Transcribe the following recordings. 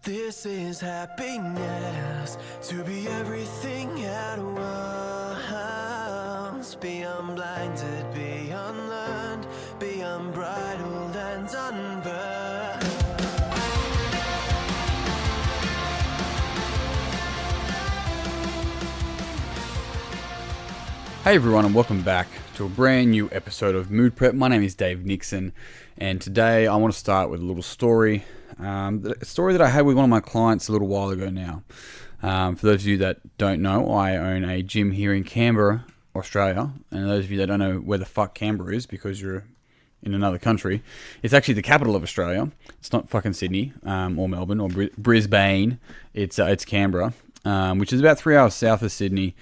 This is happiness, to be everything at once. Be unblinded, be unlearned, be unbridled and unburned. Hey everyone, and welcome back to a brand new episode of Mood Prep. My name is Dave Nixon, and today I want to start with a little story. A story that I had with one of my clients a little while ago now. For those of you that don't know, I own a gym here in Canberra, Australia. And those of you that don't know where the fuck Canberra is because you're in another country, it's actually the capital of Australia. It's not fucking Sydney or Melbourne or Brisbane. It's Canberra, which is about 3 hours south of Sydney,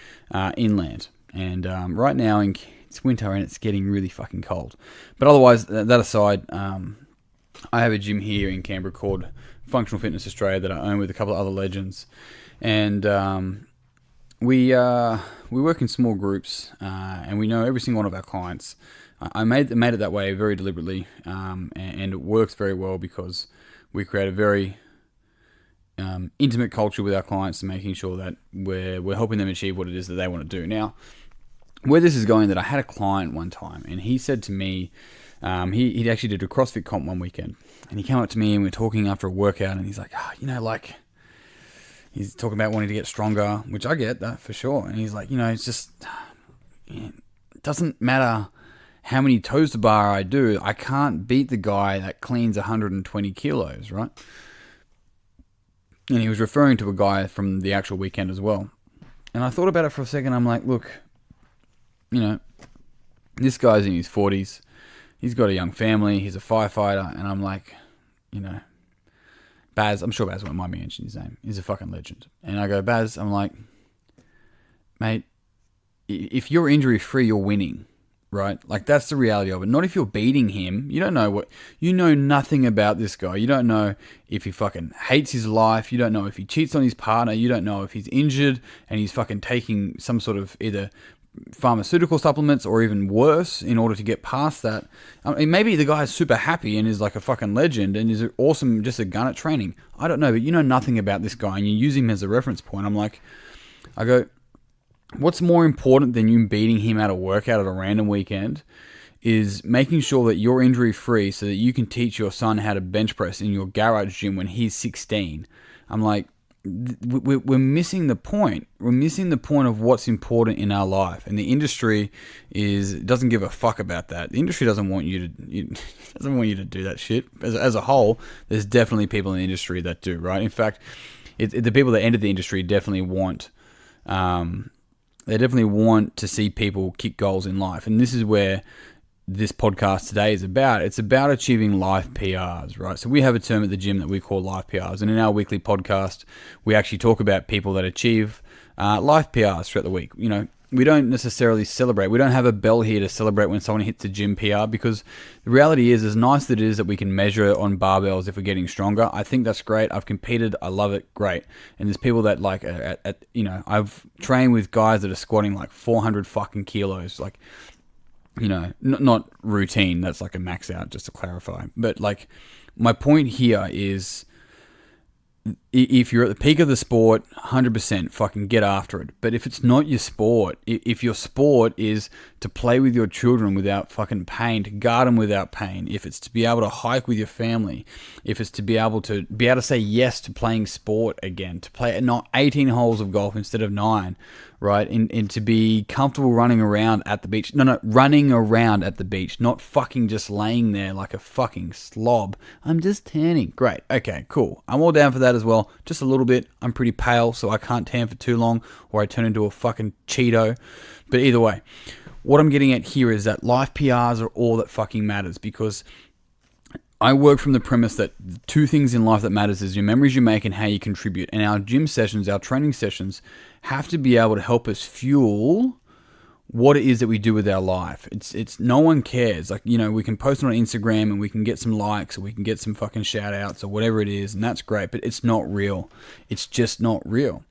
inland. And right now it's winter and it's getting really fucking cold. But otherwise, that aside, I have a gym here in Canberra called Functional Fitness Australia that I own with a couple of other legends. And we work in small groups, and we know every single one of our clients. I made it that way very deliberately, and it works very well because we create a very intimate culture with our clients, and making sure that we're helping them achieve what it is that they want to do. Now, where this is going, that I had a client one time, and he said to me, he actually did a CrossFit comp one weekend, and he came up to me and we were talking after a workout, and he's like, he's talking about wanting to get stronger, which I get that for sure. And he's like, it's just, it doesn't matter how many toes to bar I do, I can't beat the guy that cleans 120 kilos, right? And he was referring to a guy from the actual weekend as well. And I thought about it for a second. I'm like, look, this guy's in his 40s. He's got a young family. He's a firefighter. And I'm like, Baz, I'm sure Baz won't mind me mentioning his name. He's a fucking legend. And I go, Baz, I'm like, mate, if you're injury free, you're winning, right? Like, that's the reality of it. Not if you're beating him. You know nothing about this guy. You don't know if he fucking hates his life. You don't know if he cheats on his partner. You don't know if he's injured and he's fucking taking some sort of either pharmaceutical supplements or even worse in order to get past that. I mean, maybe the guy is super happy and is like a fucking legend and is awesome, just a gun at training. I don't know, but you know nothing about this guy and you use him as a reference point. I go, what's more important than you beating him at a workout at a random weekend is making sure that you're injury free so that you can teach your son how to bench press in your garage gym when he's 16. I'm like, we're missing the point. We're missing the point of what's important in our life, and the industry doesn't give a fuck about that. The industry doesn't want you to do that shit. As a whole, there's definitely people in the industry that do, right? In fact, the people that entered the industry definitely want to see people kick goals in life, and this is where this podcast today is about. It's about achieving life PRs, right? So we have a term at the gym that we call life PRs. And in our weekly podcast, we actually talk about people that achieve life PRs throughout the week. We don't necessarily celebrate. We don't have a bell here to celebrate when someone hits a gym PR, because the reality is, as nice as it is that we can measure on barbells if we're getting stronger, I think that's great. I've competed. I love it. Great. And there's people that I've trained with guys that are squatting like 400 fucking kilos, like, not routine. That's like a max out, just to clarify. But like, my point here is, if you're at the peak of the sport, 100% fucking get after it. But if it's not your sport, if your sport is to play with your children without fucking pain, to guard them without pain, if it's to be able to hike with your family, if it's to be able to say yes to playing sport again, to play not 18 holes of golf instead of 9, right? And to be comfortable running around at the beach. No, running around at the beach, not fucking just laying there like a fucking slob. I'm just tanning. Great. Okay, cool. I'm all down for that as well. Just a little bit. I'm pretty pale, so I can't tan for too long or I turn into a fucking Cheeto. But either way, what I'm getting at here is that life PRs are all that fucking matters, because I work from the premise that two things in life that matters is your memories you make and how you contribute. And our gym sessions, our training sessions, have to be able to help us fuel what it is that we do with our life. It's no one cares. Like, we can post it on Instagram and we can get some likes or we can get some fucking shout outs or whatever it is, and that's great, but it's not real. It's just not real.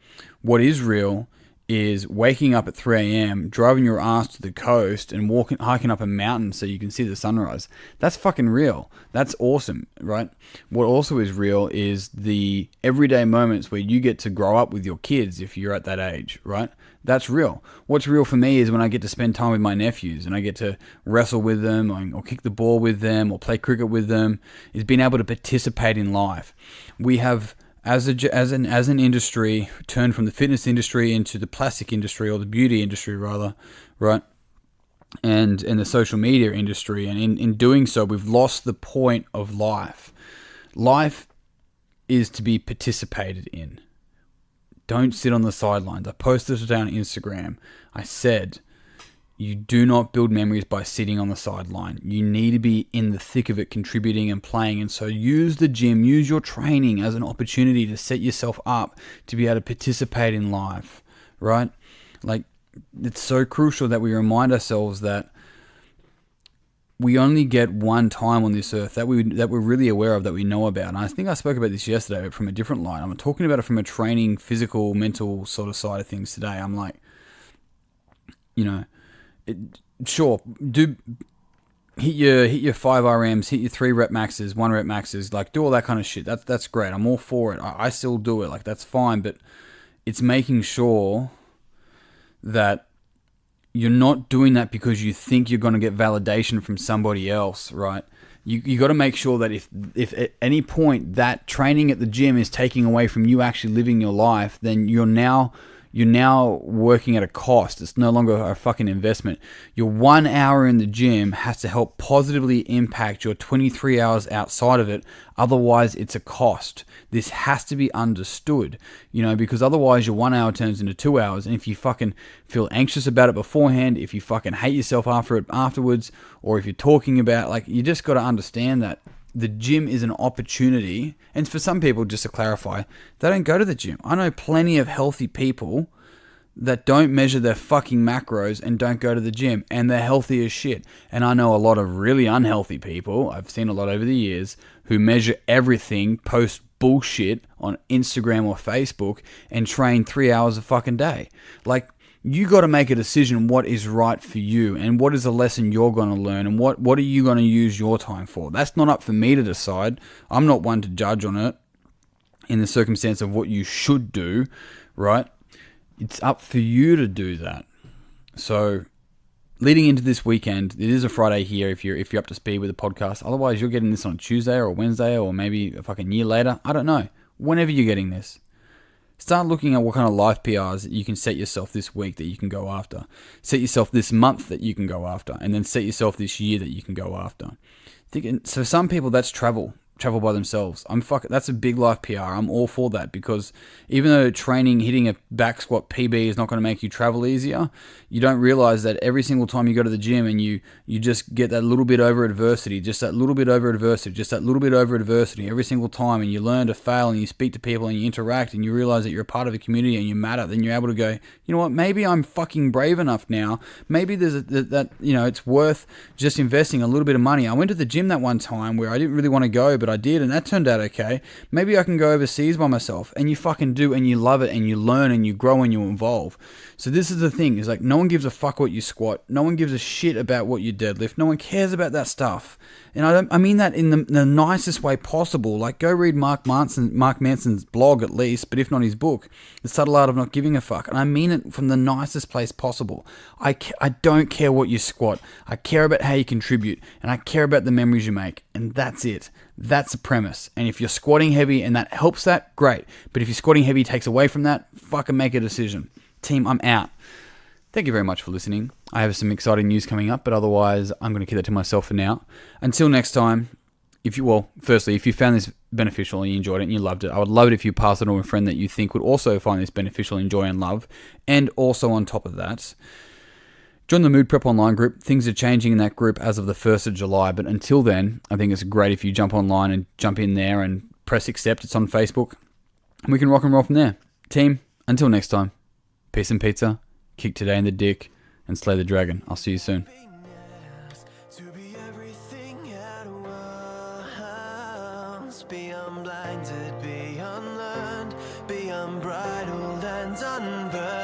What is real is waking up at 3 a.m., driving your ass to the coast and hiking up a mountain so you can see the sunrise. That's fucking real. That's awesome, right? What also is real is the everyday moments where you get to grow up with your kids if you're at that age, right? That's real. What's real for me is when I get to spend time with my nephews and I get to wrestle with them or kick the ball with them or play cricket with them, is being able to participate in life. We have, as an industry, turned from the fitness industry into the plastic industry, or the beauty industry rather, right? And the social media industry. And in doing so, we've lost the point of life. Life is to be participated in. Don't sit on the sidelines. I posted it on Instagram. I said, you do not build memories by sitting on the sideline. You need to be in the thick of it, contributing and playing. And so use the gym, use your training as an opportunity to set yourself up to be able to participate in life, right? Like, it's so crucial that we remind ourselves that we only get one time on this earth that we're really aware of, that we know about. And I think I spoke about this yesterday, but from a different line. I'm talking about it from a training, physical, mental sort of side of things today. I'm like, sure, hit your 5 RMs, hit your 3 rep maxes, 1 rep maxes, like do all that kind of shit. That's great. I'm all for it. I still do it. Like, that's fine, but it's making sure that you're not doing that because you think you're going to get validation from somebody else, right? You got to make sure that if at any point that training at the gym is taking away from you actually living your life, then you're now working at a cost. It's no longer a fucking investment. Your 1 hour in the gym has to help positively impact your 23 hours outside of it. Otherwise, it's a cost. This has to be understood, because otherwise your 1 hour turns into 2 hours. And if you fucking feel anxious about it beforehand, if you fucking hate yourself afterwards, or if you're talking about, like, you just got to understand that the gym is an opportunity. And for some people, just to clarify, they don't go to the gym. I know plenty of healthy people that don't measure their fucking macros and don't go to the gym, and they're healthy as shit. And I know a lot of really unhealthy people, I've seen a lot over the years, who measure everything, post bullshit on Instagram or Facebook, and train 3 hours a fucking day. Like, you got to make a decision what is right for you and what is a lesson you're going to learn and what are you going to use your time for. That's not up for me to decide. I'm not one to judge on it in the circumstance of what you should do, right? It's up for you to do that. So leading into this weekend, it is a Friday here if you're up to speed with the podcast. Otherwise, you're getting this on Tuesday or Wednesday or maybe a fucking year later. I don't know. Whenever you're getting this. Start looking at what kind of life PRs that you can set yourself this week that you can go after. Set yourself this month that you can go after. And then set yourself this year that you can go after. So for some people, that's travel by themselves. That's a big life PR. I'm all for that, because even though training, hitting a back squat PB is not going to make you travel easier, you don't realize that every single time you go to the gym and you just get that little bit over adversity, just that little bit over adversity every single time, and you learn to fail and you speak to people and you interact and you realize that you're a part of a community and you matter, then you're able to go, you know what, maybe I'm fucking brave enough now. Maybe there's it's worth just investing a little bit of money. I went to the gym that one time where I didn't really want to go, but I did, and that turned out okay. Maybe I can go overseas by myself, and you fucking do, and you love it, and you learn, and you grow, and you evolve. So this is the thing, is like, no one gives a fuck what you squat. No one gives a shit about what you deadlift. No one cares about that stuff. And I mean that in the nicest way possible. Like, go read Mark Manson's blog at least, but if not his book, The Subtle Art of Not Giving a Fuck. And I mean it from the nicest place possible. I don't care what you squat. I care about how you contribute, and I care about the memories you make. And that's it. That's the premise. And if you're squatting heavy and that helps that, great. But if you're squatting heavy takes away from that, fucking make a decision. Team, I'm out. Thank you very much for listening. I have some exciting news coming up, but otherwise I'm going to keep that to myself for now. Until next time, firstly, if you found this beneficial and you enjoyed it and you loved it, I would love it if you pass it on to a friend that you think would also find this beneficial, enjoy, and love. And also on top of that, join the Mood Prep Online group. Things are changing in that group as of the 1st of July, but until then, I think it's great if you jump online and jump in there and press accept. It's on Facebook. And we can rock and roll from there. Team, until next time, peace and pizza, kick today in the dick, and slay the dragon. I'll see you soon. To be everything at once, be unblinded, be unlearned, be unbridled and unburned.